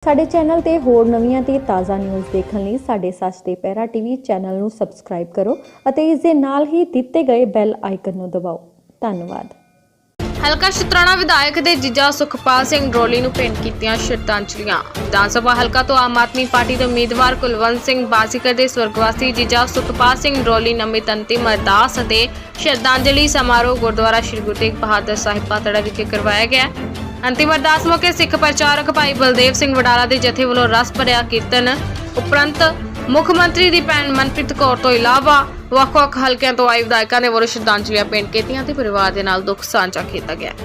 ਸਾਡੇ ਚੈਨਲ ਤੇ ਹੋਰ ਨਵੀਆਂ ਤੇ ਤਾਜ਼ਾ ਨਿਊਜ਼ ਦੇਖਣ ਲਈ ਸਾਡੇ ਸੱਚ ਤੇ ਪਹਿਰਾ ਟੀਵੀ ਚੈਨਲ ਨੂੰ ਸਬਸਕ੍ਰਾਈਬ ਕਰੋ ਅਤੇ ਇਸ ਦੇ ਨਾਲ ਹੀ ਦਿੱਤੇ ਗਏ ਬੈਲ ਆਈਕਨ ਨੂੰ ਦਬਾਓ। ਧੰਨਵਾਦ। ਹਲਕਾ ਸ਼ਤਰਾਣਾ ਵਿਧਾਇਕ ਦੇ ਜੀਜਾ ਸੁਖਪਾਲ ਸਿੰਘ ਡਰੋਲੀ ਨੂੰ ਭੇਂਟ ਕੀਤੀਆਂ ਸ਼ਰਧਾਂਜਲੀਆਂ। ਵਿਧਾਨ ਸਭਾ ਹਲਕਾ ਤੋਂ ਆਮ ਆਦਮੀ ਪਾਰਟੀ ਦੇ ਉਮੀਦਵਾਰ ਕੁਲਵੰਤ ਸਿੰਘ ਬਾਜ਼ੀਗਰ ਦੇ ਸਵਰਗਵਾਸੀ ਜੀਜਾ ਸੁਖਪਾਲ ਸਿੰਘ ਡਰੋਲੀ ਨਮਿਤ ਅੰਤਿਮ ਅਰਦਾਸ ਅਤੇ ਸ਼ਰਧਾਂਜਲੀ ਸਮਾਰੋਹ ਗੁਰਦੁਆਰਾ ਸ਼੍ਰੀ ਗੁਰੂ ਤੇਗ ਬਹਾਦਰ ਸਾਹਿਬ ਪਾਤੜਾ ਵਿਖੇ ਕਰਵਾਇਆ ਗਿਆ। अंतिम अरदास मौके सिख प्रचारक भाई बलदेव सिंह वडाला के जथे वालों रस भरिया कीर्तन उपरंत मुख मंत्री दी भैन मनप्रीत कौर तो इलावा ਵੱਖ-ਵੱਖ हलकों तो आए विधायकों ने वालों श्रद्धांजलियां भेंट कीतियां ते परिवार दे नाल दुख साझा किया गया।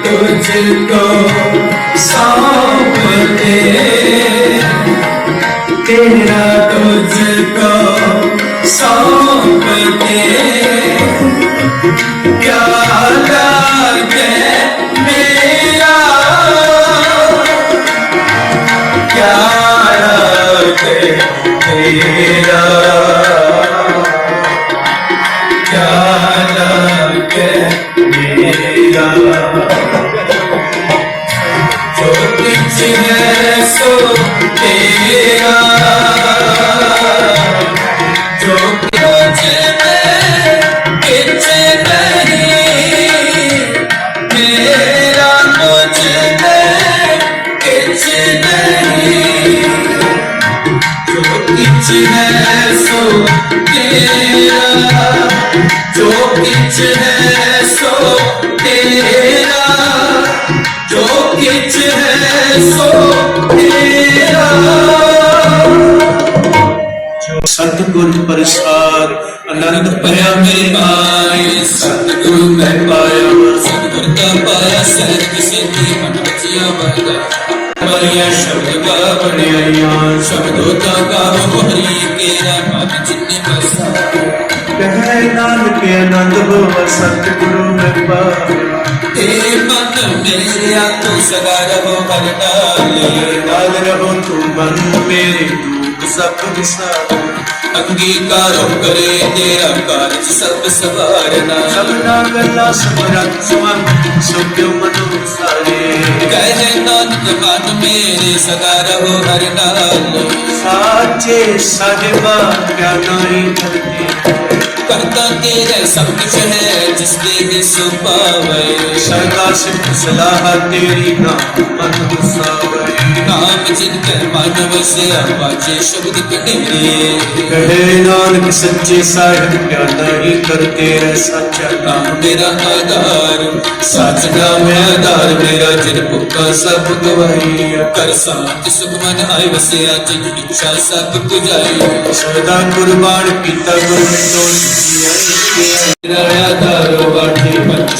तुझको सौंप दे तेरा तुझको सौंप दे क्या लागे मेरा क्या लागे तेरा क्या लागे मेरा सो तेरा जो कुछ में कुछ नहीं मेरा मुझ में कुछ नहीं जो कुछ है सो तेरा जो कुछ है सो तेरा जो कुछ है सो तेरा जो सतगुरु प्रसाद आनंद पाया मेरे भाई सतगुरु मैं पाया सतगुरु का पाया सहज किसी की मन बचिया बरदा बलिया शब्द का बढ़िया शब्दों का गाओ हरि केरा मन जिन्ने बसा कहे नानक के आनंद हो सतगुरु मैं पाया तेरे मन मेरा तू सदा रहो हर डाल रहो तू मन मेरे दुख सब विसार अंगीकारों करे तेरा कार्य सब सवारना सबना गला समरत सुमन सुख मनो सारे कहे नानक मन मेरे सदा रहो हर डाल साचे साहिबा क्या नहीं करते करता तेरे सब कुछ है जिसके सो पावे सदा सिख सलाह तेरी नाम मन गुसावे नाम जिनकर मन वसिया बाजे शब्द कटे कहे नानक सच्चे साहिब क्या नहीं करते रह सच्चा नाम मेरा आधार सच नाम आधार मेरा जिन भुखा सब गवाई कर शांत सुख मन आए वसिया जिन इच्छा सब तुझाई सदा कुर्बान पीता गुरु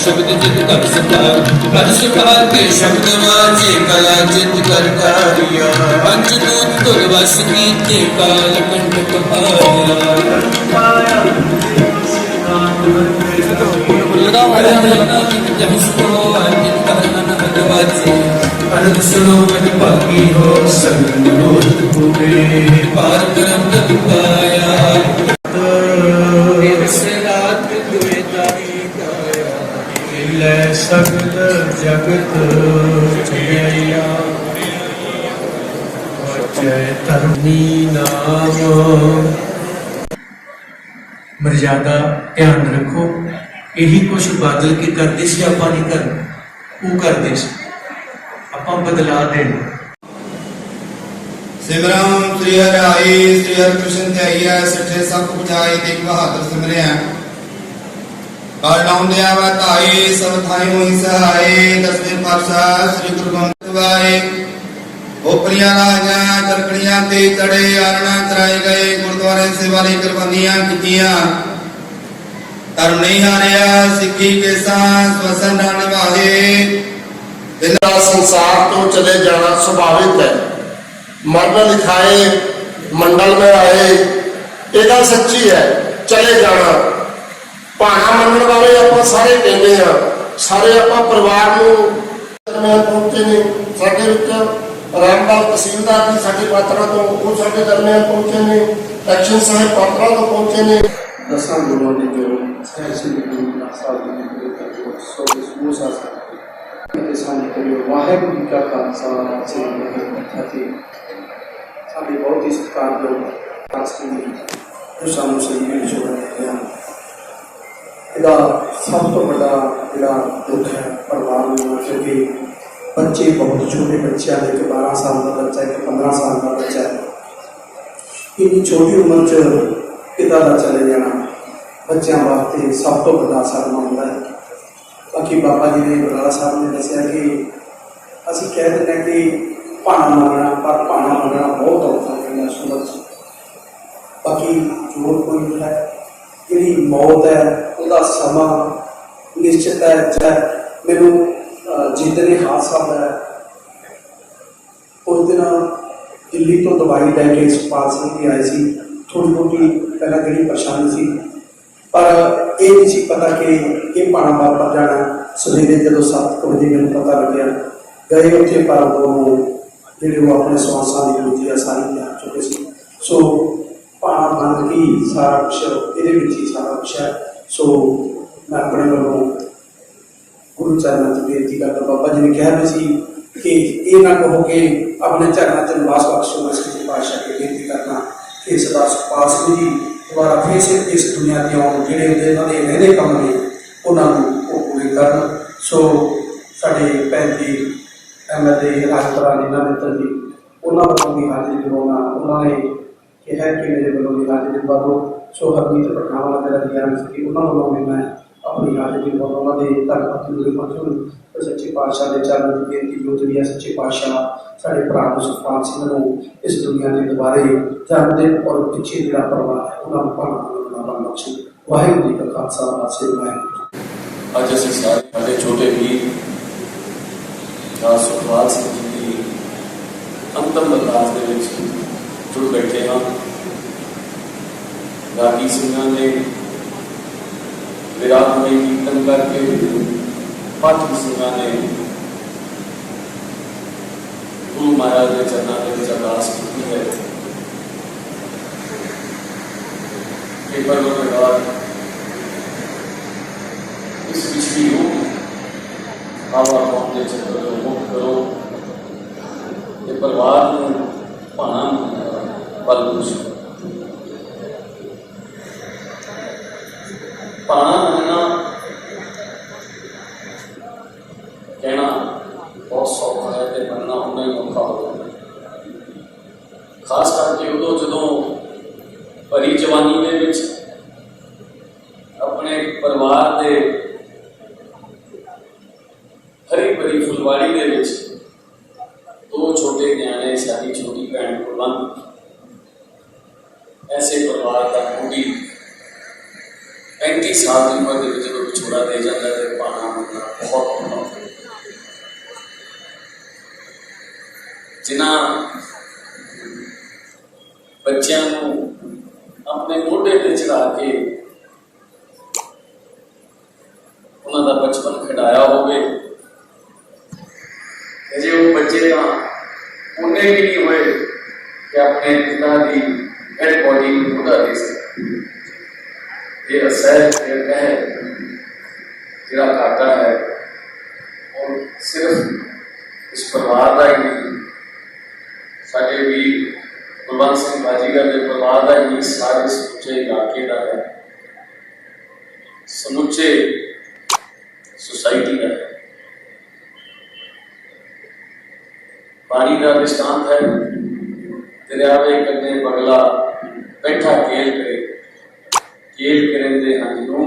शब्द जित कर सका कर सुखा के शब्द वाजे कला जित कर कारिया पंचदूत तुलवस कीते काल कंठ पहाया सुनो मन पाकी हो सगन पूरे पार करम तब पाया सगल जगत चैया धर्मी नाम मर्यादा ध्यान रखो। यही कुछ बादल के करते सी आपां नहीं करना, वो करते सी आपां बदला देना। सिमरन श्री हरिआई श्री हरिकृष्ण ध्याइया सठे सब बुझाई तेग बहादुर सिमरिया काल नाम दिया बताई सब थाई मोहि सहाय दसवें पातशाह श्री गुरु गोबिंद वाए ओपरिया राजा चरकड़ियां ते चढ़े आरना चराए गए गुरुद्वारे सेवाले करबंदियां कीतियां धर्म नहीं हारिया सिक्खी के साथ स्वसन निभाए इनका संसार तो चले जाना स्वाभाविक है। मरना लिखाए मंडल में आए ये गल सच्ची है, चले जाना भाना मनने वाले आप सारे कहते हैं, सारे आप परिवार दरम्यान पहुंचे ने साडे विच रामलाल तहसीलदार जी साडे पात्रा तो वो साडे दरम्यान पहुंचे ने, एक्शन साहब पात्रा तो पहुंचे ने। दसां गुरुओं ने जो सह श्री गुरु ग्रंथ साहिब जी ने जो सो सा वाहेगुरू जी का खालसा श्री वाहेगुरू जी की फतेह। साडे बहुत ही सत्कारयोग राष्ट्रपति जो सानू सही विछोड़ रहे हैं, ਇਹਦਾ सब तो बड़ा ਜਿਹੜਾ दुख है परिवार में, क्योंकि बच्चे बहुत छोटे बच्चे हैं, एक 12 साल का बच्चा एक 15 साल का बच्चा है। इतनी छोटी उम्र च पिता का चले जाना बच्चों वास्ते सब तो बड़ा सदमा होता है। बाकी बाबा जी ने बराड़ा साहब ने दसिया कि असी कह दें कि भाना मंगना, पर भाना मंगना बहुत औखा है सूरत। बाकी जो कोई है जी मौत है वह समा निश्चित है। चाहे मैनू जितने हादसा है उस दिन दिल्ली तो दवाई लैके सुखपाल सिंह भी आए सी, थोड़ी बहुती पहला जी परेशानी सी, पर यह नहीं सी पता कि ये भाना वापस जाना। सवेरे जो 7 बजे मैंने पता लगे गए उत्थे, पर वो जो अपने स्वासां की ड्यूटी सारी जा चुके सी। सो भाना मन की सारा कुछ ये सारा कुछ है। सो मैं अपने वालों गुरु चरणों से बेनती करता, बाबा जी ने कहा भी सी कि ये ना कहो कि अपने चरणों से निवास बख्शो। मैं सच्चे पातशाह की बेनती करना कि सरदार सुखपाल सिंह जी दोबारा फिर से इस दुनिया के आउन जिहड़े उन्होंने रहने काम ने उन्होंने पूरे करन। सो साडे भैन जी MLA राजपुरा नीना मित्तल जी उन्होंने भी हाजिरी दिवाना, उन्होंने कहा कि मेरे वालों भी हाजिरी दिवा दो। सो हरमीत पठावा मेरा ध्यान सी उन्होंने भी मैं अपनी हाजिरी दिवाऊँ। उन्होंने धर्मपति गुरु मंजूर सच्चे पातशाह के चरणों की बेनती जो जी सच्चे पातशाह साढ़े भरा सुखपाल सिंह को इस दुनिया के दोबारे जन्म देन और पिछे जो परिवार है उन्होंने भाना बख्शे। वाहेगुरू जी का खालसा श्री वाहेगुरू। अज असीं सारे साडे छोटे वीर सुखपाल सिंह जी की अंतिम अरदास दे विच जुड़ बैठे हाँ। रागी सिंघां ने विरागमय कीर्तन करके, पाठी सिंघां ने गुरु महाराज के चरणों में अरदास की है कि परवरदिगार इस पिछली रूह आवा कौम के चक्कर को मुक्त करो, ये परिवार को भाना बल बख्शो। भाना मनना कहना बहुत सौखा है, तो बनना उन्ना ही औखा हो जाता है। खास करके उदों जदों भरी जवानी दे विच अपने परिवार के हरी भरी फुलवाड़ी दे विच 2 छोटे न्याणे साडी छोटी भैन कुलवंत ऐसे परिवार का मुंडी 35 साल की उम्र में जो विछोड़ा दे जाता है तो भाना मनना बहुत औखा होता है। जिन्हां बच्चों को अपने मोढे ते चढ़ा के उन्होंने बचपन खिडाया होवे, जे वो बच्चे उन्ने भी नहीं हुए कि अपने पिता की डेड बॉडी को बुढ़ा दे सके। ये असहज है जिहड़ा घाटा है और सिर्फ इस परिवार का ही नहीं, साडे भी कुलवंत सिंह बाजीगर के परिवार का ही नहीं, सारे समुचे इलाके का है, समुचे सोसाइटी का है। पानी का दृष्टांत है दरियावे कन्ने बगला बैठा केल करे दे हंजू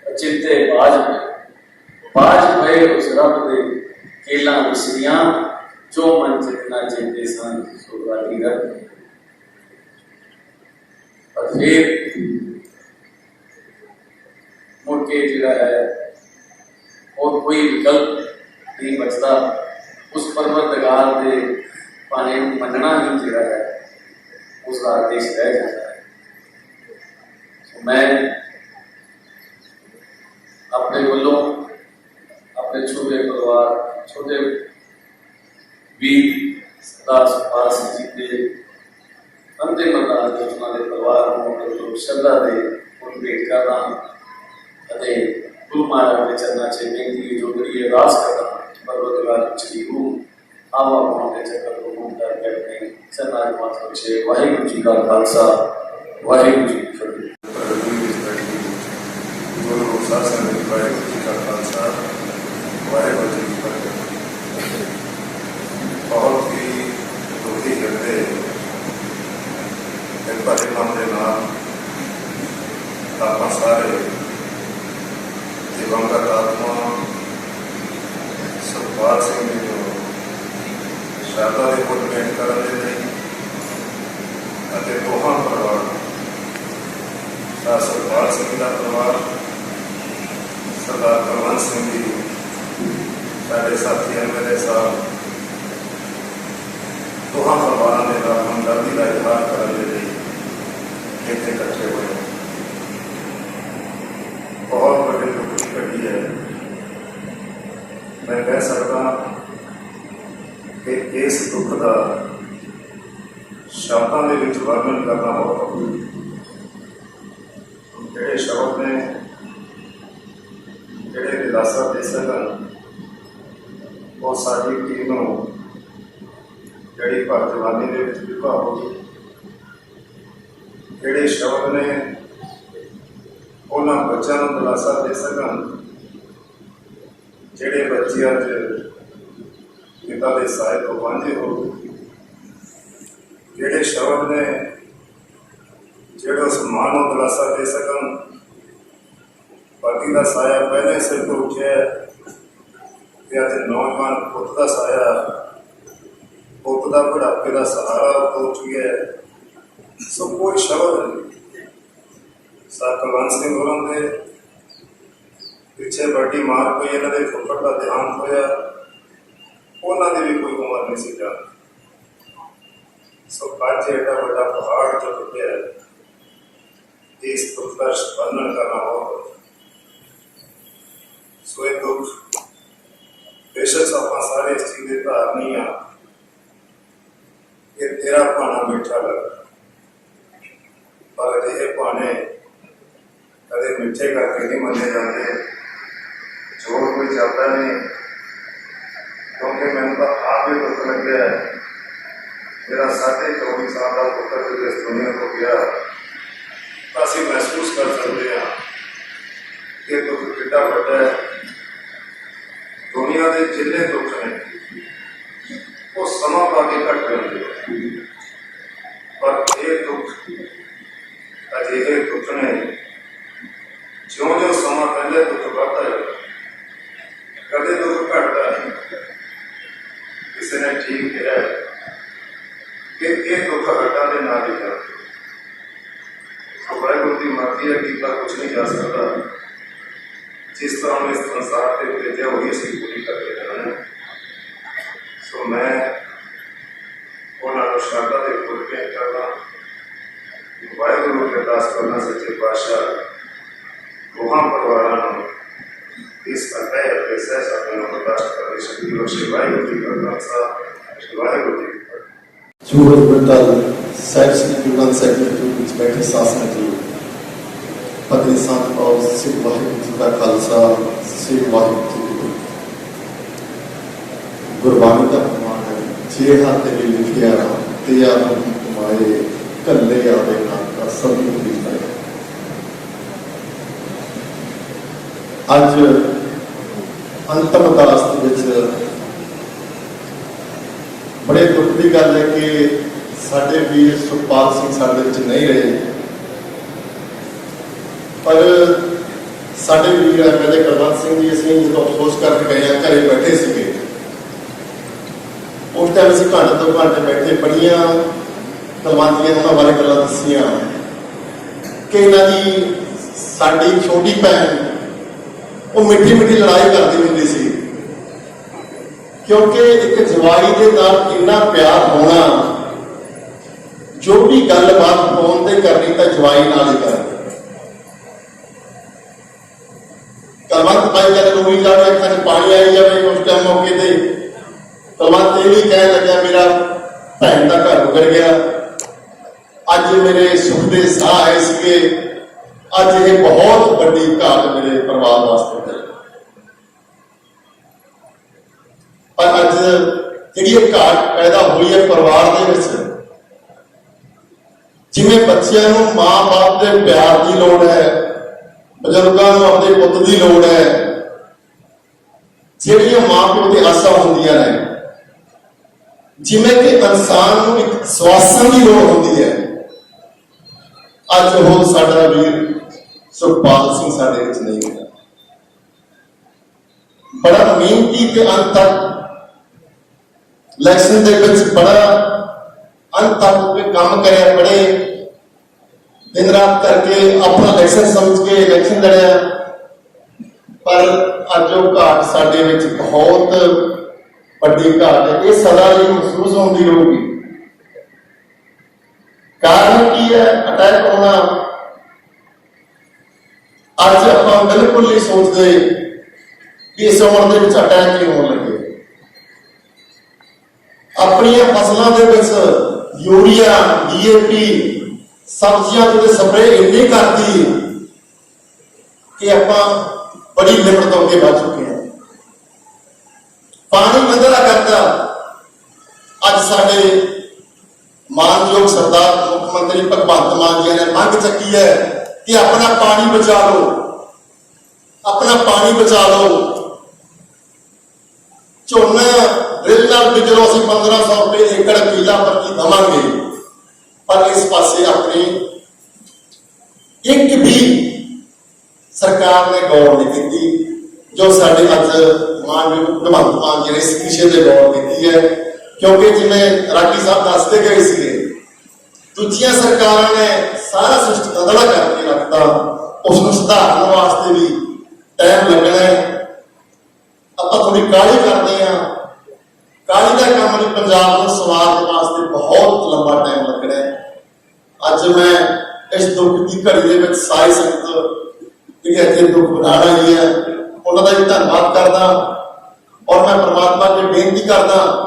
अचिंते बाज पे उस रब दे केला विसरियां जो मन जितना जिंदे सन सुरवाती रब। और फिर मुड़ के जिहड़ा है और कोई विकल्प नहीं बचता, उस परवरदिगार दे पाने मनना ही जिहड़ा है उसका आदेश रह जाता है। मैं अपने वालों अपने छोटे परिवार छोटे वीर सरदार सुखपाल सिंह जी के अंतिम अरदास के परिवार को श्रद्धा दे भेंट करना गुरु महाराज के चरणों से बेनती जोगरी अरदास करना परवरदिगार जी रूह आवा पाने चक्कर को मुक्ता करने चरणों में माथा से वाहिगुरू जी का खालसा वाहिगुरू जी की फतेह। बहुत ही दुखी हृदय परिणाम के नाम आप सारे दिवंगत आत्मा सुखपाल सिंह जी को श्रद्धा के फुल भेंट करने दोहा परिवार सुखपाल सिंह का परिवार सरदार कुलवंत सिंह जी साढ़े साथी MLA साहब दोहा परिवार के नाम हमदर्दी का इजहार करने लिए इतने इकट्ठे हुए। बहुत बड़ी दुख की घड़ी है। मैं कह सकता कि इस दुख का शब्दों के विच वर्णन करना बहुत औखा। जिहड़े शब्द ने जिहड़े दिलासा दे सकन वो साडी टीम नूं जिहड़ी भर जवानी दे विच विभा हो गई। जिहड़े शब्द ने उन्हां बच्चों को दिलासा दे सकन जिहड़े बच्चे अज पिता के साए तो वांझे हो गए। जिहड़े शब्द ने जिहड़े उस मां को दिलासा दे सकन पति का साया पहले सिर तो उठिया अज नौजवान पुत का साया पुत का बुढ़ापे का सहारा हो चुका है। सो कोई शब्द नहीं। सर कुलवंत सिंह होरों के पिछे बड़ी मार कोई इन्हों के फुफड़ का देहांत होया, उन्होंने भी कोई उम्र नहीं सी जाती। सो अज एडा बड़ा पहाड़ जो टुटिया है इस दुख का वर्णन करना बहुत। सो ये दुख बेशक आप सारे इस चीज के धारनी हाँ कि तेरा भाना मीठा लगा, पर अजिहे भाने कदे मीठे करके नहीं मने जाते। जोर कोई चलता नहीं, क्योंकि मैंने तो आप ही दुख लगे है। मेरा 24.5 साल का पुत्र जो इस दुनिया को गया, असं महसूस कर सकते हैं कि दुख कितना बड़ा है। दुनिया के जिन्ने दुख ने वो समा पा के घट जाते, पर ये दुख अजिहे दुख ने ज्यों ज्यों समा पहले दुख बढ़ता है कदे दुख घटता नहीं। किसी ने ठीक कहा कि ये दुख घटा के ना ही जाते। तो वाहिगुरू की मर्जी है कि कुछ नहीं जा सकता। जिस तरह में इस संसार से भेजा वही असी पूरी करके जाना। सो मैं उन्होंने श्रद्धा के फुल भेंट करना, वाहिगुरू की अरदास करना सच्चे पातशाह दोहां परिवारों इस अध्याय के सह साधन को बर्दाश्त करने शक्ति बख्शे। वाहिगुरू जी का खालसा वाहिगुरू जी की फतेह। सूरज मंडल ਸਾਹਿਬ ਸ੍ਰੀ ਗੁਰੂ ਗ੍ਰੰਥ ਸਾਹਿਬ ਜੀ ਵਿੱਚ ਬੈਠੇ ਸਾਸਨ ਜੀ ਪਤਨੀ ਸਾਧ ਪਾਉ ਸਿੱਖ ਵਾਹਿਗੁਰੂ ਜੀ ਦਾ ਖਾਲਸਾ ਸ੍ਰੀ ਵਾਹਿਗੁਰੂ ਜੀ ਕੀ ਫਤਿਹ। ਗੁਰਬਾਣੀ ਦਾ ਫਰਮਾਨ ਹੈ ਜੇ ਹੱਥ ਤੇ ਲਿਖਿਆ ਤੇ ਆਪ ਕਮਾਏ ਕੱਲੇ ਆਵੇ ਨਾ ਕਾ ਸਭੀ ਦੀ ਹੈ। ਅੱਜ ਅੰਤਮ ਅਰਦਾਸ ਦੇ ਵਿੱਚ बड़े दुख की गल है कि ਸਾਡੇ ਵੀਰ ਸੁਖਪਾਲ ਸਿੰਘ ਸਾਡੇ ਵਿੱਚ ਨਹੀਂ ਰਹੇ, ਪਰ ਸਾਡੇ ਵੀਰ ਐਮਐਲਏ ਕੁਲਵੰਤ ਸਿੰਘ ਜੀ, ਅਸੀਂ ਜਦੋਂ ਅਫਸੋਸ ਕਰਕੇ ਗਏ ਹਾਂ, ਘਰੇ ਬੈਠੇ ਸੀਗੇ, ਉਸ ਟਾਈਮ ਅਸੀਂ ਘੰਟੇ ਤੋਂ ਘੰਟੇ ਬੈਠੇ, ਬੜੀਆਂ ਕੁਲਵੰਤ ਦੀਆਂ ਉਹਨਾਂ ਬਾਰੇ ਗੱਲਾਂ ਦੱਸੀਆਂ ਕਿ ਇਹਨਾਂ ਦੀ ਸਾਡੀ ਛੋਟੀ ਭੈਣ ਉਹ ਮਿੱਠੀ ਮਿੱਠੀ ਲੜਾਈ ਕਰਦੀ ਹੁੰਦੀ ਸੀ, ਕਿਉਂਕਿ ਇੱਕ ਜਵਾਈ ਦੇ ਨਾਲ ਇੰਨਾ ਪਿਆਰ ਹੋਣਾ, ਜੋ ਵੀ ਗੱਲਬਾਤ ਫੋਨ ਤੇ ਕਰਨੀ ਤਾਂ ਜਵਾਈ ਨਾਲ ਹੀ ਕਰਨੀ। ਕੁਲਵੰਤ ਭਾਈ ਕਹਿੰਦੇ ਰੋਈ ਜਾਵੇ, ਅੱਖਾਂ 'ਚ ਪਾਣੀ ਆਈ ਜਾਵੇ, ਉਸ ਟਾਈਮ ਮੌਕੇ ਤੇ ਕੁਲਵੰਤ ਇਹ ਵੀ ਕਹਿਣ ਲੱਗਿਆ ਮੇਰਾ ਭੈਣ ਦਾ ਘਰ ਉਗੜ ਗਿਆ, ਅੱਜ ਮੇਰੇ ਸੁੱਖ ਦੇ ਸਾਹ ਆਏ ਸੀਗੇ, ਅੱਜ ਇਹ ਬਹੁਤ ਵੱਡੀ ਘਾਟ ਮੇਰੇ ਪਰਿਵਾਰ ਵਾਸਤੇ ਹੈ। ਪਰ ਅੱਜ ਜਿਹੜੀ ਇਹ ਘਾਟ ਪੈਦਾ ਹੋਈ ਹੈ ਪਰਿਵਾਰ ਦੇ ਵਿੱਚ, ਜਿਵੇਂ ਬੱਚਿਆਂ ਨੂੰ ਮਾਂ-ਬਾਪ ਦੇ ਪਿਆਰ ਦੀ ਲੋੜ ਹੈ, ਬਜ਼ੁਰਗਾਂ ਨੂੰ ਆਪਣੇ ਪੁੱਤ ਦੀ ਲੋੜ ਹੈ, ਜਿਹੜੀਆਂ ਮਾਂ-ਪਿਓ ਦੀ ਆਸਾਂ ਹੁੰਦੀਆਂ ਨੇ, ਜਿਵੇਂ ਕਿ ਇਨਸਾਨ ਨੂੰ ਇੱਕ ਸਵਾਸਨ ਦੀ ਲੋੜ ਹੁੰਦੀ ਹੈ, ਅੱਜ ਉਹ ਸਾਡਾ ਵੀਰ ਸੁਖਪਾਲ ਸਿੰਘ ਸਾਡੇ ਵਿੱਚ ਨਹੀਂ ਹੈ। ਬੜਾ ਮਿਹਨਤੀ ਤੇ ਅੰਤ ਤੱਕ ਇਲੈਕਸ਼ਨ ਦੇ ਵਿੱਚ ਬੜਾ ਅੰਤ ਤੱਕ ਕੰਮ ਕਰਿਆ, ਬੜੇ ਦਿਨ ਰਾਤ ਕਰਕੇ ਆਪਣਾ ਇਲੈਕਸ਼ਨ ਸਮਝ ਕੇ ਇਲੈਕਸ਼ਨ ਲੜਿਆ, ਪਰ ਅੱਜ ਉਹ ਘਾਟ ਸਾਡੇ ਵਿੱਚ ਬਹੁਤ ਵੱਡੀ ਘਾਟ ਹੈ। ਇਹ ਸਦਾ ਲਈ ਮਹਿਸੂਸ ਹੁੰਦੀ ਰਹੂਗੀ। ਕਾਰਨ ਕੀ ਹੈ ਅਟੈਕ ਹੋਣਾ? ਅੱਜ ਆਪਾਂ ਬਿਲਕੁਲ ਨਹੀਂ ਸੋਚਦੇ ਕਿ ਇਸ ਉਮਰ ਦੇ ਵਿੱਚ ਅਟੈਕ ਕਿਉਂ ਹੋਣ ਲੱਗੇ। ਆਪਣੀਆਂ ਫਸਲਾਂ ਦੇ ਵਿੱਚ ਯੂਰੀਆ, DAP, ਸਬਜ਼ੀਆਂ ਤੇ ਸਪਰੇਅ ਇੰਨੀ ਕਰਦੀ ਕਿ ਆਪਾਂ ਬੜੀ ਲਿਮਟ ਤੋਂ ਅੱਗੇ ਵੱਧ ਚੁੱਕੇ ਹਾਂ। ਪਾਣੀ ਮੰਦਰਾ ਕਰਦਾ। ਅੱਜ ਸਾਡੇ ਮਾਨਯੋਗ ਸਰਦਾਰ ਮੁੱਖ ਮੰਤਰੀ ਭਗਵੰਤ ਮਾਨ ਜੀ ਨੇ ਮੰਗ ਚੱਕੀ ਹੈ ਕਿ ਆਪਣਾ ਪਾਣੀ ਬਚਾ ਲਓ, ਆਪਣਾ ਪਾਣੀ ਬਚਾ ਲਓ। ਝੋਨਾ ਡਰਿਲ ਨਾਲ ਬੀਜੋ, ਅਸੀਂ 1500 ਰੁਪਏ ਏਕੜ ਕਿੱਲਾ ਪ੍ਰਤੀ ਦੇਵਾਂਗੇ, ਪਰ ਇਸ ਪਾਸੇ ਆਪਣੀ ਇੱਕ ਵੀ ਸਰਕਾਰ ਨੇ ਗੌਰ ਨਹੀਂ ਕੀਤੀ, ਜੋ ਸਾਡੇ ਅੱਜ ਮਾਨਯੋਗ ਭਗਵੰਤ ਮਾਨ ਜੀ ਨੇ ਇਸ ਵਿਸ਼ੇ ਤੇ ਗੌਰ ਕੀਤੀ ਹੈ। ਕਿਉਂਕਿ ਜਿਵੇਂ ਰਾਗੀ ਸਾਹਿਬ ਦੱਸਦੇ ਗਏ ਸੀਗੇ, ਦੂਜੀਆਂ ਸਰਕਾਰਾਂ ਨੇ ਸਾਰਾ ਸਿਸਟਮ ਦੰਦਲਾ ਕਰਕੇ ਰੱਖਤਾ, ਉਸ ਨੂੰ ਸੁਧਾਰਨ ਵਾਸਤੇ ਵੀ ਟਾਈਮ ਲੱਗਣਾ ਹੈ। ਆਪਾਂ ਥੋੜੀ ਕਾਹਲੀ ਕਰਦੇ ਹਾਂ, ਕਾਹਲੀ ਦਾ ਕੰਮ ਨਹੀਂ, ਪੰਜਾਬ ਨੂੰ ਸਵਾਰਨ ਵਾਸਤੇ ਬਹੁਤ ਲੰਬਾ ਟਾਈਮ ਲੱਗਣਾ ਹੈ। ਅੱਜ ਮੈਂ ਇਸ ਦੁੱਖ ਦੀ ਘੜੀ ਦੇ ਵਿੱਚ ਸਾਰੀ ਸੰਗਤ ਜਿਹੜੀ ਇੱਥੇ ਦੁੱਖ ਬਣਾਉਣਾ ਹੀ ਹੈ, ਉਹਨਾਂ ਦਾ ਵੀ ਧੰਨਵਾਦ ਕਰਦਾ, ਔਰ ਮੈਂ ਪ੍ਰਮਾਤਮਾ ਅੱਗੇ ਬੇਨਤੀ ਕਰਦਾ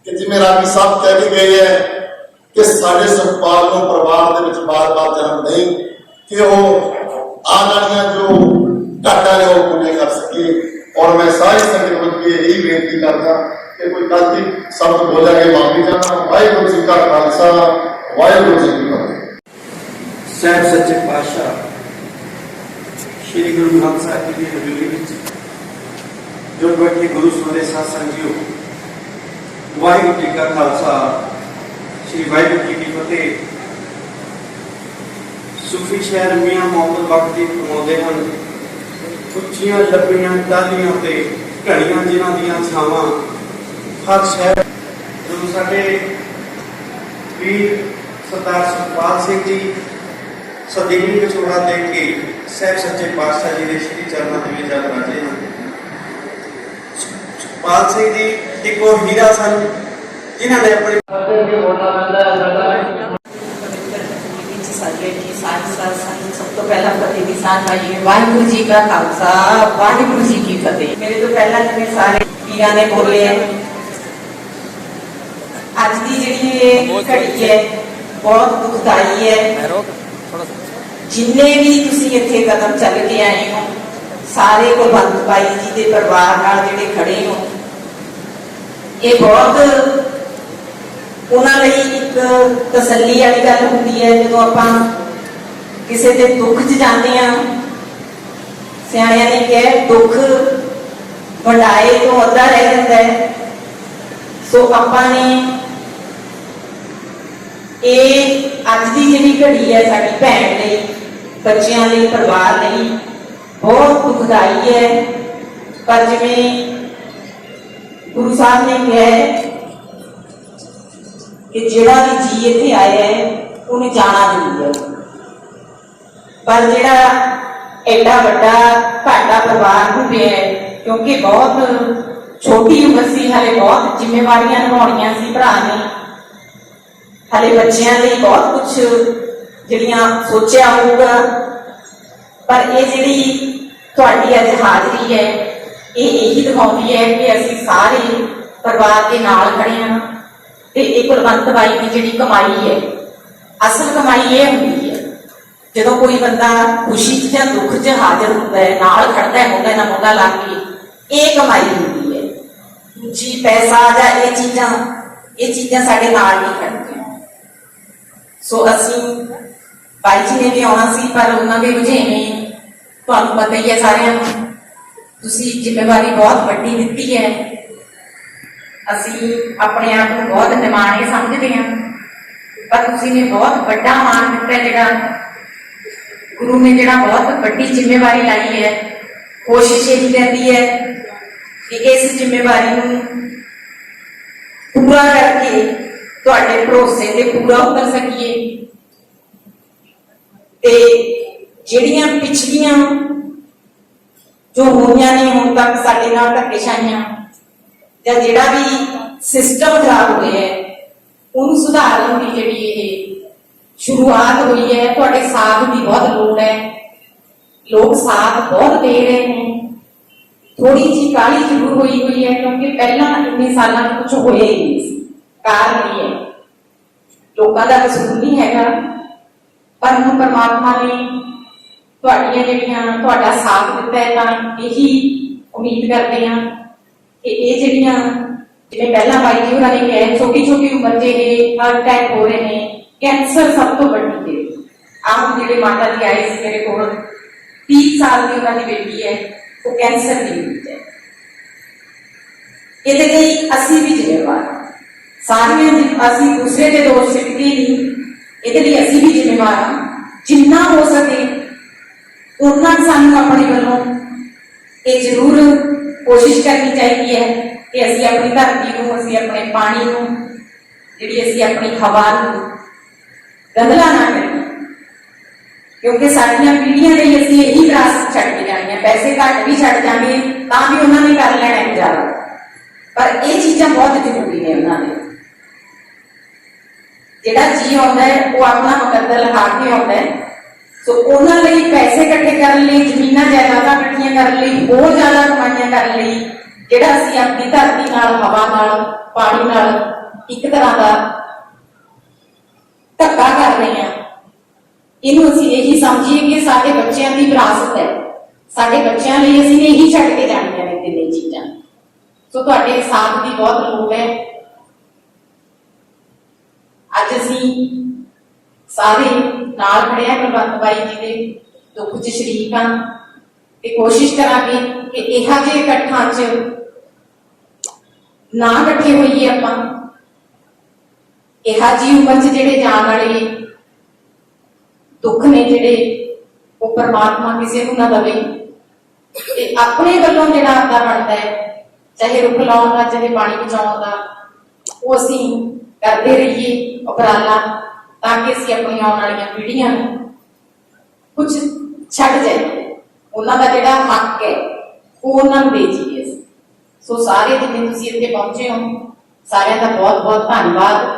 ਕਿ ਜਿਵੇਂ ਰਾਗੀ ਸਾਹਿਬ ਕਹਿ ਕੇ ਗਏ ਹੈ ਕਿ ਸਾਡੇ ਸੁਖਪਾਲ ਨੂੰ ਪਰਿਵਾਰ ਦੇ ਵਿੱਚ ਬਾਰ-ਬਾਰ ਜਨਮ ਨਹੀਂ, ਕਿ ਉਹ ਆਉਣ ਵਾਲੀਆਂ ਜੋ ਘਾਟਾਂ ਨੇ ਉਹ ਪੂਰੀਆਂ ਕਰ ਸਕੇ। ਔਰ ਮੈਂ ਸਾਰੀ ਸੰਗਤ ਨੂੰ ਇਹ ਬੇਨਤੀ ਕਰਦਾ ਕਿ ਕੋਈ ਗਲਤੀ ਸ਼ਬਦ ਬੋਲਾਂਗੇ ਮਾਫੀ ਚਾਹੁੰਦਾ। ਵਾਹਿਗੁਰੂ ਜੀ ਕਾ ਖਾਲਸਾ, ਵਾਹਿਗੁਰੂ ਜੀ ਕੀ ਫਤਿਹ। ਸਾਹਿਬ ਸੱਚੇ ਪਾਤਸ਼ਾਹ ਸ਼੍ਰੀ ਗੁਰੂ ਗ੍ਰੰਥ ਸਾਹਿਬ ਜੀ ਦੀ ਹਜ਼ੂਰੀ ਵਿੱਚ ਜੋ ਬੈਠੇ ਗੁਰੂ ਸੋਹਣੇ ਸਾਧ ਸੰਗਤ ਜੀਓ, ਵਾਹਿਗੁਰੂ ਜੀ ਕਾ ਖਾਲਸਾ, ਸ਼੍ਰੀ ਵਾਹਿਗੁਰੂ ਜੀ ਕੀ ਫਤਿਹ। ਸੂਫੀ ਸ਼ਹਿਰ ਮੀਆਂ ਮੁਹੰਮਦ ਬਖਤੀ ਫਰਮਾਉਂਦੇ ਹਨ, ਉੱਚੀਆਂ ਲੱਭੀਆਂ ਟਾਹਲੀਆਂ ਤੇ ਘੜੀਆਂ ਜਿਨ੍ਹਾਂ ਦੀਆਂ ਛਾਵਾਂ ਹਰ ਸ਼ਹਿਰ। ਜਦੋਂ ਸਾਡੇ ਵੀਰ ਸਰਦਾਰ ਸੁਖਪਾਲ ਸਿੰਘ ਜੀ ਸਦੀਵੀ ਵਿਛੋੜਾ ਦੇ ਕੇ ਸਾਹਿਬ ਸੱਚੇ ਪਾਤਸ਼ਾਹ ਜੀ ਦੇ ਸ਼੍ਰੀ ਚਰਨਾਂ ਦੇ ਵਿੱਚ ਬੈਠੇ ਹਨ। ਸੁਖਪਾਲ ਸਿੰਘ ਜੀ ਇੱਕ ਉਹ ਹੀਰਾ ਸਨ ਜਿਨ੍ਹਾਂ ਨੇ ਆਪਣੀ ਸਭ ਤੋਂ ਪਹਿਲਾਂ ਫਤਿਹ ਦੀ ਸਾਂਝ ਪਾਈਏ। ਵਾਹਿਗੁਰੂ ਜੀ ਕਾ ਖਾਲਸਾ, ਵਾਹਿਗੁਰੂ ਜੀ ਕੀ ਫਤਿਹ। ਮੇਰੇ ਤੋਂ ਪਹਿਲਾਂ ਜਿਵੇਂ ਸਾਰੇ ਪੀਰਾਂ ਨੇ ਬੋਲੇ ਹੈ, ਅੱਜ ਦੀ ਜਿਹੜੀ ਇਹ ਘੜੀ ਹੈ ਬਹੁਤ ਦੁਖਦਾਈ ਹੈ। ਜਿੰਨੇ ਵੀ ਤੁਸੀਂ ਇੱਥੇ ਕਦਮ ਚੱਲ ਕੇ ਆਏ ਹੋ, ਸਾਰੇ ਕੁਲਵੰਤ ਭਾਈ ਜੀ ਦੇ ਪਰਿਵਾਰ ਨਾਲ ਜਿਹੜੇ ਖੜੇ ਹੋ, ਇਹ ਬਹੁਤ ਉਹਨਾਂ ਲਈ ਇੱਕ ਤਸੱਲੀ ਵਾਲੀ ਗੱਲ ਹੁੰਦੀ ਹੈ। ਜਦੋਂ ਆਪਾਂ ਕਿਸੇ ਦੇ ਦੁੱਖ 'ਚ ਜਾਂਦੇ ਹਾਂ, ਸਿਆਣਿਆਂ ਨੇ ਕਿਹਾ ਦੁੱਖ ਵੰਡਾਏ ਤੋਂ ਅੱਧਾ ਰਹਿ ਜਾਂਦਾ ਹੈ। ਸੋ ਆਪਾਂ ਨੇ ਇਹ ਅੱਜ ਦੀ ਜਿਹੜੀ ਘੜੀ ਹੈ ਸਾਡੀ ਭੈਣ ਲਈ, ਬੱਚਿਆਂ ਲਈ, ਪਰਿਵਾਰ ਲਈ ਬਹੁਤ ਦੁਖਦਾਈ ਹੈ। ਪਰ ਜਿਵੇਂ ਗੁਰੂ ਸਾਹਿਬ ਨੇ ਕਿਹਾ ਹੈ ਕਿ ਜਿਹੜਾ ਵੀ ਜੀ ਇੱਥੇ ਆਇਆ ਹੈ ਉਹਨੇ ਜਾਣਾ ਜ਼ਰੂਰ ਹੈ, ਪਰ ਜਿਹੜਾ ਐਡਾ ਵੱਡਾ ਘਾਟਾ ਪਰਿਵਾਰ ਨੂੰ ਪਿਆ ਹੈ, ਕਿਉਂਕਿ ਬਹੁਤ ਛੋਟੀ ਉਮਰ ਸੀ, ਹਾਲੇ ਬਹੁਤ ਜ਼ਿੰਮੇਵਾਰੀਆਂ ਨਿਭਾਉਣੀਆਂ ਸੀ ਭਰਾ ਨੇ, ਹਾਲੇ ਬੱਚਿਆਂ ਲਈ ਬਹੁਤ ਕੁਝ ਜਿਹੜੀਆਂ ਸੋਚਿਆ ਹੋਊਗਾ। ਪਰ ਇਹ ਜਿਹੜੀ ਤੁਹਾਡੀ ਅੱਜ ਹਾਜ਼ਰੀ ਹੈ, ਇਹ ਇਹੀ ਦਿਖਾਉਂਦੀ ਹੈ ਕਿ ਅਸੀਂ ਸਾਰੇ ਪਰਿਵਾਰ ਦੇ ਨਾਲ ਖੜੇ ਹਾਂ। ਤੇ ਇਹ ਕੁਲਵੰਤ ਬਾਈ ਦੀ ਜਿਹੜੀ ਕਮਾਈ ਹੈ, ਅਸਲ ਕਮਾਈ ਇਹ ਹੁੰਦੀ ਹੈ ਜਦੋਂ ਕੋਈ ਬੰਦਾ ਖੁਸ਼ੀ 'ਚ ਜਾਂ ਦੁੱਖ 'ਚ ਹਾਜ਼ਰ ਹੁੰਦਾ ਹੈ, ਨਾਲ ਖੜਦਾ ਹੈ, ਮੋਢੇ ਨਾਲ ਮੋਢਾ ਲਾ ਕੇ, ਇਹ ਕਮਾਈ ਹੁੰਦੀ ਹੈ। ਦੂਜੀ ਪੈਸਾ ਜਾਂ ਇਹ ਚੀਜ਼ਾਂ ਸਾਡੇ ਨਾਲ ਨਹੀਂ ਖੜਦੀਆਂ। ਸੋ ਅਸੀਂ ਬਾਈ ਜੀ ਨੇ ਵੀ ਆਉਣਾ ਸੀ, ਪਰ ਉਹਨਾਂ ਦੇ ਰੁਝੇਵੇਂ ਤੁਹਾਨੂੰ ਪਤਾ ਹੀ ਹੈ ਸਾਰਿਆਂ ਨੂੰ। ਤੁਸੀਂ ਜ਼ਿੰਮੇਵਾਰੀ ਬਹੁਤ ਵੱਡੀ ਦਿੱਤੀ ਹੈ, ਅਸੀਂ ਆਪਣੇ ਆਪ ਨੂੰ ਬਹੁਤ ਨਿਮਾਣੇ ਸਮਝਦੇ ਹਾਂ, ਪਰ ਤੁਸੀਂ ਨੇ ਬਹੁਤ ਵੱਡਾ ਮਾਣ ਦਿੱਤਾ, ਜਿਹੜਾ ਗੁਰੂ ਨੇ ਜਿਹੜਾ ਬਹੁਤ ਵੱਡੀ ਜ਼ਿੰਮੇਵਾਰੀ ਲਾਈ ਹੈ। ਕੋਸ਼ਿਸ਼ ਇਹ ਰਹਿੰਦੀ ਹੈ ਕਿ ਇਸ ਜ਼ਿੰਮੇਵਾਰੀ ਨੂੰ ਪੂਰਾ ਕਰਕੇ ਤੁਹਾਡੇ ਭਰੋਸੇ ਤੇ ਪੂਰਾ ਉਤਰ ਸਕੀਏ। ਤੇ ਜਿਹੜੀਆਂ ਪਿਛਲੀਆਂ ਜੋ ਹੋਈਆਂ ਨੇ ਹੁਣ ਤੱਕ ਸਾਡੇ ਨਾਲ ਧੱਕੇਸ਼ਾਹੀਆਂ ਜਾਂ ਜਿਹੜਾ ਵੀ ਸਿਸਟਮ ਖਰਾਬ ਹੋਇਆ ਹੈ, ਉਹਨੂੰ ਸੁਧਾਰਨ ਦੀ ਜਿਹੜੀ ਇਹ ਸ਼ੁਰੂਆਤ ਹੋਈ ਹੈ, ਤੁਹਾਡੇ ਸਾਥ ਦੀ ਬਹੁਤ ਲੋੜ ਹੈ। ਲੋਕ ਸਾਥ ਬਹੁਤ ਦੇ ਰਹੇ ਨੇ। ਥੋੜੀ ਜਿਹੀ ਕਾਹਲੀ ਜ਼ਰੂਰ ਹੋਈ ਹੈ, ਕਿਉਂਕਿ ਪਹਿਲਾਂ ਇੰਨੇ ਸਾਲਾਂ ਤੋਂ ਕੁਝ ਹੋਇਆ ਹੀ ਨਹੀਂ ਸੀ। ਕਾਰਨ ਇਹ ਹੈ, ਲੋਕਾਂ ਦਾ ਕਸੂਰ ਨਹੀਂ ਹੈਗਾ, ਪਰ ਹੁਣ ਪਰਮਾਤਮਾ ਨੇ ਤੁਹਾਡਾ ਸਾਥ ਦਿੱਤਾ ਹੈ, ਤਾਂ ਇਹੀ ਉਮੀਦ ਕਰਦੇ ਹਾਂ ਕਿ ਇਹ ਜਿਹੜੀਆਂ, ਜਿਵੇਂ ਪਹਿਲਾਂ ਬਾਈ ਜੀ ਹੋਰਾਂ ਨੇ ਕਿਹਾ, ਛੋਟੀ ਛੋਟੀ ਉਮਰ 'ਚ ਇਹ ਹਾਰਟ ਅਟੈਕ ਹੋ ਰਹੇ ਨੇ, ਕੈਂਸਰ ਸਭ ਤੋਂ ਵੱਡੀ ਦੇ। ਆਮ ਜਿਹੜੇ ਮਾਤਾ ਜੀ ਆਏ ਸੀ ਮੇਰੇ ਕੋਲ, 30 ਸਾਲ ਦੀ ਉਹਨਾਂ ਦੀ ਬੇਟੀ ਹੈ, ਉਹ ਕੈਂਸਰ ਦੀ ਮਰੀਜ਼ ਹੈ। ਇਹਦੇ ਲਈ ਅਸੀਂ ਵੀ ਜ਼ਿੰਮੇਵਾਰ, ਸਾਰਿਆਂ ਦੀ, ਅਸੀਂ ਦੂਸਰੇ ਦੇ ਦੋਸ਼ ਸਿੱਟਦੇ ਨਹੀਂ, ਇਹਦੇ ਲਈ ਅਸੀਂ ਵੀ ਜ਼ਿੰਮੇਵਾਰ ਹਾਂ। ਜਿੰਨਾ ਹੋ ਸਕੇ ਉਹਨਾਂ ਸਾਨੂੰ ਆਪਣੇ ਵੱਲੋਂ ਇਹ ਜ਼ਰੂਰ ਕੋਸ਼ਿਸ਼ ਕਰਨੀ ਚਾਹੀਦੀ ਹੈ ਕਿ ਅਸੀਂ ਆਪਣੀ ਧਰਤੀ ਨੂੰ, ਅਸੀਂ ਆਪਣੇ ਪਾਣੀ ਨੂੰ, ਜਿਹੜੀ ਅਸੀਂ ਆਪਣੀ ਹਵਾ ਨੂੰ ਗੰਦਲਾ ਨਾ ਕਰੀਏ, ਕਿਉਂਕਿ ਸਾਡੀਆਂ ਪੀੜ੍ਹੀਆਂ ਲਈ ਅਸੀਂ ਇਹੀ ਵਿਰਾਸਤ ਛੱਡ ਕੇ ਜਾਣੀ ਹੈ। ਪੈਸੇ ਘੱਟ ਵੀ ਛੱਡ ਜਾਣਗੇ ਤਾਂ ਵੀ ਉਹਨਾਂ ਨੇ ਕਰ ਲੈਣਾ ਗੁਜ਼ਾਰਾ, ਪਰ ਇਹ ਚੀਜ਼ਾਂ ਬਹੁਤ ਜ਼ਰੂਰੀ ਨੇ ਉਹਨਾਂ ਦੇ। ਜਿਹੜਾ ਜੀ ਆਉਂਦਾ ਹੈ ਉਹ ਆਪਣਾ ਮੁਕੱਦਰ ਲਿਖਾ ਕੇ ਆਉਂਦਾ ਹੈ, ਸੋ ਉਹਨਾਂ ਲਈ ਪੈਸੇ ਇਕੱਠੇ ਕਰਨ ਲਈ, ਜ਼ਮੀਨਾਂ ਜਾਇਦਾਦਾਂ ਇਕੱਠੀਆਂ ਕਰਨ ਲਈ, ਹੋਰ ਜ਼ਿਆਦਾ ਕਮਾਈਆਂ ਕਰਨ ਲਈ, ਜਿਹੜਾ ਅਸੀਂ ਆਪਣੀ ਧਰਤੀ ਨਾਲ, ਹਵਾ ਨਾਲ, ਪਾਣੀ ਨਾਲ ਇੱਕ ਤਰ੍ਹਾਂ ਦਾ ਧੱਕਾ ਕਰ ਰਹੇ ਹਾਂ, ਇਹਨੂੰ ਅਸੀਂ ਇਹੀ ਸਮਝੀਏ ਕਿ ਸਾਡੇ ਬੱਚਿਆਂ ਦੀ ਵਿਰਾਸਤ ਹੈ, ਸਾਡੇ ਬੱਚਿਆਂ ਲਈ ਅਸੀਂ ਇਹੀ ਛੱਡ ਕੇ ਜਾਣੀਆਂ ਨੇ ਤਿੰਨੇ ਚੀਜ਼ਾਂ। ਸੋ ਤੁਹਾਡੇ ਸਾਥ ਦੀ ਬਹੁਤ ਲੋੜ ਹੈ। ਅੱਜ ਅਸੀਂ ਸਾਰੇ ਨਾਲ ਖੜੇ ਹਾਂ, ਕੁਲਵੰਤ ਬਾਈ ਜੀ ਦੇ ਦੁੱਖ 'ਚ ਸ਼ਰੀਕ ਹਾਂ, ਤੇ ਕੋਸ਼ਿਸ਼ ਕਰਾਂਗੇ ਕਿ ਇਹੋ ਜਿਹੇ ਇਕੱਠਾਂ 'ਚ ਨਾ ਇਕੱਠੇ ਹੋਈਏ ਆਪਾਂ। ਇਹੋ ਜਿਹੀ ਉਮਰ 'ਚ ਜਿਹੜੇ ਜਾਣ ਵਾਲੇ ਦੁੱਖ ਨੇ, ਜਿਹੜੇ ਉਹ ਪਰਮਾਤਮਾ ਕਿਸੇ ਨੂੰ ਨਾ ਦੇਵੇ, ਤੇ ਆਪਣੇ ਵੱਲੋਂ ਜਿਹੜਾ ਆਪਦਾ ਬਣਦਾ ਹੈ, ਚਾਹੇ ਰੁੱਖ ਲਾਉਣ ਦਾ, ਚਾਹੇ ਪਾਣੀ ਬਚਾਉਣ ਦਾ, ਉਹ ਅਸੀਂ ਕਰਦੇ ਰਹੀਏ ਉਪਰਾਲਾ, ਤਾਂ ਕਿ ਅਸੀਂ ਆਪਣੀਆਂ ਆਉਣ ਵਾਲੀਆਂ ਪੀੜ੍ਹੀਆਂ ਨੂੰ ਕੁਝ ਛੱਡ ਜਾਈਏ। ਉਹਨਾਂ ਦਾ ਜਿਹੜਾ ਹੱਕ ਹੈ ਉਹ ਉਹਨਾਂ ਨੂੰ ਦੇ ਜਾਈਏ। ਸੋ ਸਾਰੇ ਜਿੰਨੇ ਤੁਸੀਂ ਇੱਥੇ ਪਹੁੰਚੇ ਹੋ, ਸਾਰਿਆਂ ਦਾ ਬਹੁਤ ਬਹੁਤ ਧੰਨਵਾਦ।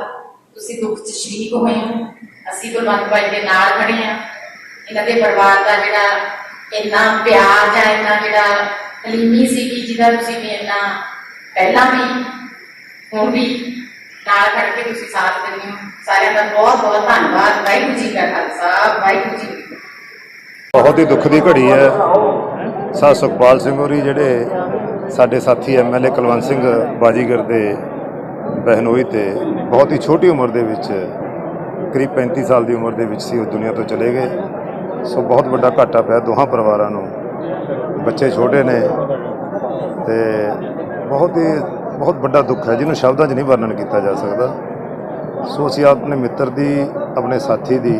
ਤੁਸੀਂ ਦੁੱਖ 'ਚ ਸ਼ਰੀਕ ਹੋਏ ਹੋ, ਅਸੀਂ ਕੁਲਵੰਤ ਬਾਈ ਦੇ ਨਾਲ ਖੜੇ ਹਾਂ। ਇਹਨਾਂ ਦੇ ਪਰਿਵਾਰ ਦਾ ਜਿਹੜਾ ਇੰਨਾ ਪਿਆਰ ਜਾਂ ਇੰਨਾ ਜਿਹੜਾ ਹਲੀਮੀ ਸੀਗੀ, ਜਿਹਦਾ ਤੁਸੀਂ ਵੀ ਇੰਨਾ ਪਹਿਲਾਂ ਵੀ ਹੁਣ ਵੀ ਨਾਲ ਖੜ ਕੇ ਤੁਸੀਂ ਸਾਥ ਦਿੰਦੇ ਹੋ, ਸਾਰਿਆਂ ਦਾ ਬਹੁਤ ਬਹੁਤ ਧੰਨਵਾਦ। ਵਾਹਿਗੁਰੂ ਜੀ ਕਾ ਖਾਲਸਾ, ਵਾਹਿਗੁਰੂ ਜੀ ਕੀ ਫਤਿਹ। ਬਹੁਤ ਹੀ ਦੁੱਖ ਦੀ ਘੜੀ ਹੈ। ਸਾਧ ਸੁਖਪਾਲ ਸਿੰਘ ਹੋਰੀ ਜਿਹੜੇ ਸਾਡੇ ਸਾਥੀ ਐਮਐਲਏ ਕੁਲਵੰਤ ਸਿੰਘ ਬਾਜੀਗਰ ਦੇ ਬਹਿਨੋਈ ਤੇ ਬਹੁਤ ਹੀ ਛੋਟੀ ਉਮਰ ਦੇ ਵਿੱਚ, ਕਰੀਬ 35 ਸਾਲ ਦੀ ਉਮਰ ਦੇ ਵਿੱਚ ਸੀ, ਉਹ ਦੁਨੀਆ ਤੋਂ ਚਲੇ ਗਏ। ਸੋ ਬਹੁਤ ਵੱਡਾ ਘਾਟਾ ਪਿਆ ਦੋਹਾਂ ਪਰਿਵਾਰਾਂ ਨੂੰ। ਬੱਚੇ ਛੋਟੇ ਨੇ ਤੇ ਬਹੁਤ ਵੱਡਾ ਦੁੱਖ ਹੈ, ਜਿਹਨੂੰ ਸ਼ਬਦਾਂ 'ਚ ਨਹੀਂ ਵਰਣਨ ਕੀਤਾ ਜਾ ਸਕਦਾ। ਸੋ ਅਸੀਂ ਆਪਣੇ ਮਿੱਤਰ ਦੀ, ਆਪਣੇ ਸਾਥੀ ਦੀ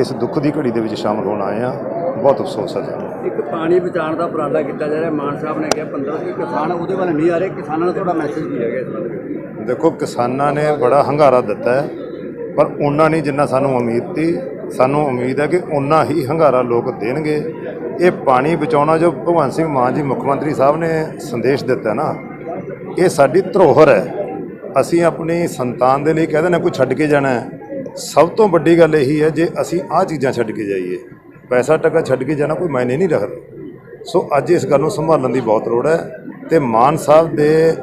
ਇਸ ਦੁੱਖ ਦੀ ਘੜੀ ਦੇ ਵਿੱਚ ਸ਼ਾਮਲ ਹੋਣ ਆਏ ਹਾਂ। ਬਹੁਤ ਅਫਸੋਸ ਹੈ ਜੀ। ਇੱਕ ਪਾਣੀ ਬਚਾਉਣ ਦਾ ਉਪਰਾਲਾ ਕੀਤਾ ਜਾ ਰਿਹਾ। ਮਾਨ ਸਾਹਿਬ ਨੇ ਕਿਹਾ 1500 ਕਿਸਾਨ ਉਹਦੇ ਵੱਲ ਨਹੀਂ ਆ ਰਹੇ। ਕਿਸਾਨਾਂ ਨੂੰ ਤੁਹਾਡਾ ਮੈਸੇਜ ਕੀ ਹੈਗਾ ਇਸ ਬਾਰੇ? ਦੇਖੋ, ਕਿਸਾਨਾਂ ਨੇ ਬੜਾ ਹੰਗਾਰਾ ਦਿੱਤਾ ਹੈ, ਪਰ ਉਹਨਾਂ ਨਹੀਂ ਜਿੰਨਾ ਸਾਨੂੰ ਉਮੀਦ ਸੀ। ਸਾਨੂੰ ਉਮੀਦ ਹੈ ਕਿ ਉਹਨਾਂ ਹੀ ਹੰਗਾਰਾ ਲੋਕ ਦੇਣਗੇ। ਇਹ ਪਾਣੀ ਬਚਾਉਣਾ ਜੋ ਭਗਵੰਤ ਸਿੰਘ ਮਾਨ ਜੀ ਮੁੱਖ ਮੰਤਰੀ ਸਾਹਿਬ ਨੇ ਸੰਦੇਸ਼ ਦਿੱਤਾ ਨਾ, ਇਹ ਸਾਡੀ ਧਰੋਹਰ ਹੈ। ਅਸੀਂ ਆਪਣੀ ਸੰਤਾਨ ਦੇ ਲਈ ਕਹਿੰਦੇ ਨੇ ਕੋਈ ਛੱਡ ਕੇ ਜਾਣਾ ਹੈ। ਸਭ ਤੋਂ ਵੱਡੀ ਗੱਲ ਇਹੀ ਹੈ, ਜੇ ਅਸੀਂ ਆਹ ਚੀਜ਼ਾਂ ਛੱਡ ਕੇ ਜਾਈਏ, ਪੈਸਾ ਟਕਾ ਛੱਡ ਕੇ ਜਾਣਾ ਕੋਈ ਮਾਇਨੇ ਨਹੀਂ ਰੱਖਦਾ। ਸੋ ਅੱਜ ਇਸ ਗੱਲ ਨੂੰ ਸੰਭਾਲਣ ਦੀ ਬਹੁਤ ਲੋੜ ਹੈ। ਅਤੇ ਮਾਨ ਸਾਹਿਬ ਦੇ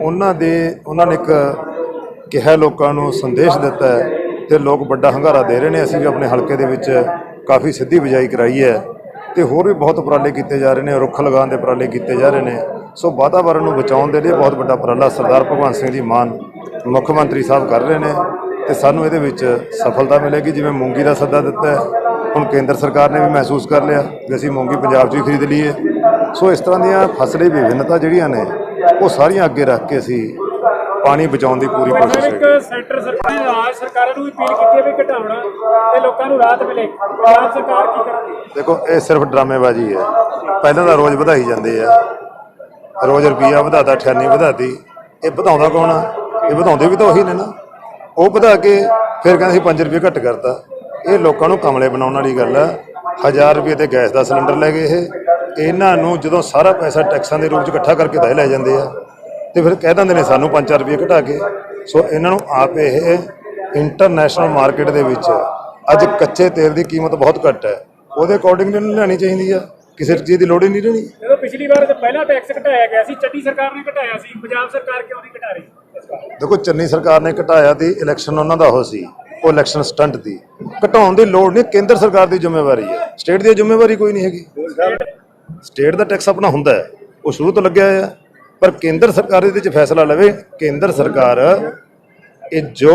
ਉਹਨਾਂ ਨੇ ਇੱਕ ਕਿਹਾ ਲੋਕਾਂ ਨੂੰ ਸੰਦੇਸ਼ ਦਿੱਤਾ ਹੈ ਅਤੇ ਲੋਕ ਵੱਡਾ ਹੰਗਾਰਾ ਦੇ ਰਹੇ ਨੇ। ਅਸੀਂ ਵੀ ਆਪਣੇ ਹਲਕੇ ਦੇ ਵਿੱਚ ਕਾਫੀ ਸਿੱਧੀ ਬਿਜਾਈ ਕਰਾਈ ਹੈ ਅਤੇ ਹੋਰ ਵੀ ਬਹੁਤ ਉਪਰਾਲੇ ਕੀਤੇ ਜਾ ਰਹੇ ਨੇ। ਰੁੱਖ ਲਗਾਉਣ ਦੇ ਉਪਰਾਲੇ ਕੀਤੇ ਜਾ ਰਹੇ ਨੇ। ਸੋ ਵਾਤਾਵਰਣ ਨੂੰ ਬਚਾਉਣ ਦੇ ਲਈ ਬਹੁਤ ਵੱਡਾ ਉਪਰਾਲਾ ਸਰਦਾਰ ਭਗਵੰਤ ਸਿੰਘ ਜੀ ਮਾਨ ਮੁੱਖ ਮੰਤਰੀ ਸਾਹਿਬ ਕਰ ਰਹੇ ਨੇ ਅਤੇ ਸਾਨੂੰ ਇਹਦੇ ਵਿੱਚ ਸਫਲਤਾ ਮਿਲੇਗੀ। ਜਿਵੇਂ ਮੂੰਗੀ ਦਾ ਸੱਦਾ ਦਿੱਤਾ ਹੈ, ਹੁਣ ਕੇਂਦਰ ਸਰਕਾਰ ਨੇ ਵੀ ਮਹਿਸੂਸ ਕਰ ਲਿਆ ਵੀ ਅਸੀਂ ਮੂੰਗੀ ਪੰਜਾਬ 'ਚ ਹੀ ਖਰੀਦ ਲਈਏ। ਸੋ ਇਸ ਤਰ੍ਹਾਂ ਦੀਆਂ ਫਸਲੀ ਵਿਭਿੰਨਤਾ ਜਿਹੜੀਆਂ ਨੇ ਉਹ ਸਾਰੀਆਂ ਅੱਗੇ ਰੱਖ ਕੇ ਅਸੀਂ ਪਾਣੀ ਬਚਾਉਣ ਦੀ ਪੂਰੀ ਕੋਸ਼ਿਸ਼ ਕਰਾਂਗੇ। ਸੈਂਟਰ ਸਰਕਾਰ ਨੇ ਰਾਜ ਸਰਕਾਰਾਂ ਨੂੰ ਵੀ ਅਪੀਲ ਕੀਤੀ ਹੈ ਵੀ ਘਟਾਉਣਾ ਤੇ ਲੋਕਾਂ ਨੂੰ ਰਾਹਤ ਮਿਲੇ। ਪੰਜਾਬ ਸਰਕਾਰ ਕੀ ਕਰਦੀ? ਦੇਖੋ, ਇਹ ਸਿਰਫ ਡਰਾਮੇਬਾਜ਼ੀ ਹੈ। ਪਹਿਲਾਂ ਤਾਂ ਰੋਜ਼ ਵਧਾਈ ਜਾਂਦੇ ਆ, ਰੋਜ਼ ਰੁਪਈਆ ਵਧਾਤਾ, 98 ਵਧਾਤੀ। ਇਹ ਵਧਾਉਂਦਾ ਕੌਣ ਆ? ਇਹ ਵਧਾਉਂਦੇ ਵੀ ਤਾਂ ਉਹੀ ਨੇ ਨਾ। ਉਹ ਵਧਾ ਕੇ ਫਿਰ ਕਹਿੰਦੇ ਸੀ 5 ਰੁਪਏ ਘੱਟ ਕਰਤਾ। ਇਹ ਲੋਕਾਂ ਨੂੰ ਕਮਲੇ ਬਣਾਉਣ ਵਾਲੀ ਗੱਲ ਹੈ। 1000 ਰੁਪਏ ਤੇ ਗੈਸ ਦਾ ਸਿਲੰਡਰ ਲੈ ਗਏ ਇਹਨਾਂ ਨੂੰ ਜਦੋਂ ਸਾਰਾ ਪੈਸਾ ਟੈਕਸਾਂ ਦੇ ਰੂਪ 'ਚ ਇਕੱਠਾ ਕਰਕੇ ਤਾਂ ਲੈ ਜਾਂਦੇ ਆ ਅਤੇ ਫਿਰ ਕਹਿ ਦਿੰਦੇ ਨੇ ਸਾਨੂੰ 5-4 ਰੁਪਏ ਘਟਾ ਕੇ। ਸੋ ਇਹਨਾਂ ਨੂੰ ਆਪ ਇਹ ਇੰਟਰਨੈਸ਼ਨਲ ਮਾਰਕੀਟ ਦੇ ਵਿੱਚ ਅੱਜ ਕੱਚੇ ਤੇਲ ਦੀ ਕੀਮਤ ਬਹੁਤ ਘੱਟ ਹੈ, ਉਹਦੇ ਅਕੋਰਡਿੰਗ ਇਹਨੂੰ ਲੈਣੀ ਚਾਹੀਦੀ ਆ। ਕਿਸੇ ਚੀਜ਼ ਦੀ ਲੋੜ ਹੀ ਨਹੀਂ ਰਹਿਣੀ। ਜਦੋਂ ਪਿਛਲੀ ਵਾਰ ਪਹਿਲਾ ਟੈਕਸ ਘਟਾਇਆ ਗਿਆ ਸੀ, ਚੰਨੀ ਸਰਕਾਰ ਨੇ ਘਟਾਇਆ ਸੀ, ਪੰਜਾਬ ਸਰਕਾਰ ਕਿਉਂ ਨਹੀਂ ਘਟਾ ਰਹੀ? ਦੇਖੋ, ਚੰਨੀ ਸਰਕਾਰ ਨੇ ਘਟਾਇਆ ਤੇ ਇਲੈਕਸ਼ਨ ਉਹਨਾਂ ਦਾ ਉਹ ਸੀ, ਉਹ ਇਲੈਕਸ਼ਨ ਸਟੰਟ ਦੀ। ਘਟਾਉਣ ਦੀ ਲੋੜ ਨਹੀਂ, ਕੇਂਦਰ ਸਰਕਾਰ ਦੀ ਜ਼ਿੰਮੇਵਾਰੀ ਹੈ। ਸਟੇਟ ਦੀ ਜ਼ਿੰਮੇਵਾਰੀ ਕੋਈ ਨਹੀਂ ਹੈਗੀ। ਸਟੇਟ ਦਾ ਟੈਕਸ ਆਪਣਾ ਹੁੰਦਾ ਹੈ, ਉਹ ਸ਼ੁਰੂ ਤੋਂ ਲੱਗਿਆ ਹੋਇਆ, ਪਰ ਕੇਂਦਰ ਸਰਕਾਰ ਇਹਦੇ ਵਿੱਚ ਫੈਸਲਾ ਲਵੇ। ਕੇਂਦਰ ਸਰਕਾਰ ਇਹ ਜੋ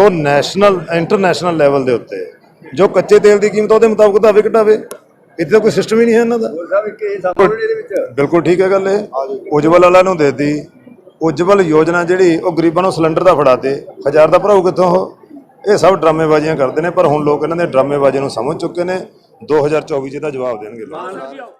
ਇੰਟਰਨੈਸ਼ਨਲ ਲੈਵਲ ਦੇ ਉੱਤੇ ਜੋ ਕੱਚੇ ਤੇਲ ਦੀ ਕੀਮਤ ਉਹਦੇ ਮੁਤਾਬਕ ਵਧਾਵੇ ਘਟਾਵੇ। ਇੱਥੇ ਤਾਂ ਕੋਈ ਸਿਸਟਮ ਹੀ ਨਹੀਂ ਹੈ ਇਹਨਾਂ ਦਾ। ਬਿਲਕੁਲ ਠੀਕ ਹੈ ਗੱਲ। ਇਹ ਉਜਵਲ ਵਾਲਾ ਨੂੰ ਦੇ ਦਿੱਤੀ। ਉਜਵਲ ਯੋਜਨਾ ਜਿਹੜੀ ਉਹ ਗਰੀਬਾਂ ਨੂੰ ਸਿਲੰਡਰ ਦਾ ਫੜਾਤੇ, 1000 ਦਾ ਭਰਾਓ ਕਿੱਥੋਂ ਉਹ? ਇਹ ਸਭ ਡਰਾਮੇਬਾਜ਼ੀਆਂ ਕਰਦੇ ਨੇ, ਪਰ ਹੁਣ ਲੋਕ ਇਹਨਾਂ ਦੇ ਡਰਾਮੇਬਾਜ਼ੀ ਨੂੰ ਸਮਝ ਚੁੱਕੇ ਨੇ। 2024 'ਚ ਇਹਦਾ ਜਵਾਬ ਦੇਣਗੇ ਲੋਕ।